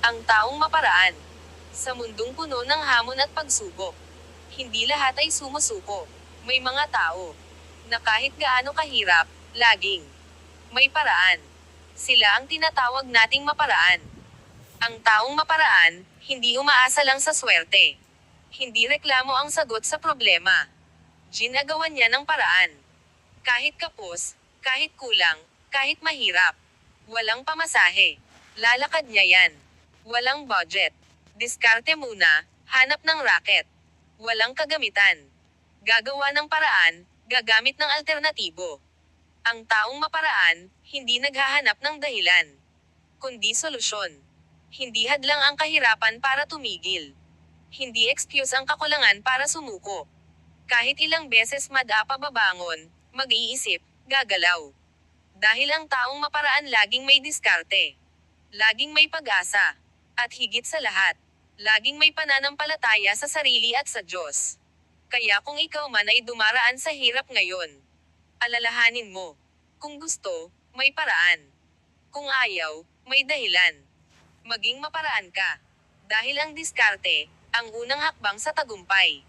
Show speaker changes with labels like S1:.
S1: Ang taong maparaan. Sa mundong puno ng hamon at pagsubok, hindi lahat ay sumusuko. May mga tao na kahit gaano kahirap, laging may paraan. Sila ang tinatawag nating maparaan. Ang taong maparaan, hindi umaasa lang sa swerte. Hindi reklamo ang sagot sa problema. Ginagawa niya ng paraan. Kahit kapos, kahit kulang, kahit mahirap. Walang pamasahe. Lalakad niya yan. Walang budget. Diskarte muna, hanap ng racket. Walang kagamitan. Gagawa ng paraan, gagamit ng alternatibo. Ang taong maparaan, hindi naghahanap ng dahilan, kundi solusyon. Hindi hadlang ang kahirapan para tumigil. Hindi excuse ang kakulangan para sumuko. Kahit ilang beses madapa babangon, mag-iisip, gagalaw. Dahil ang taong maparaan laging may diskarte. Laging may pag-asa. At higit sa lahat, laging may pananampalataya sa sarili at sa Diyos. Kaya kung ikaw man ay dumaraan sa hirap ngayon, alalahanin mo. Kung gusto, may paraan. Kung ayaw, may dahilan. Maging maparaan ka. Dahil ang diskarte, ang unang hakbang sa tagumpay.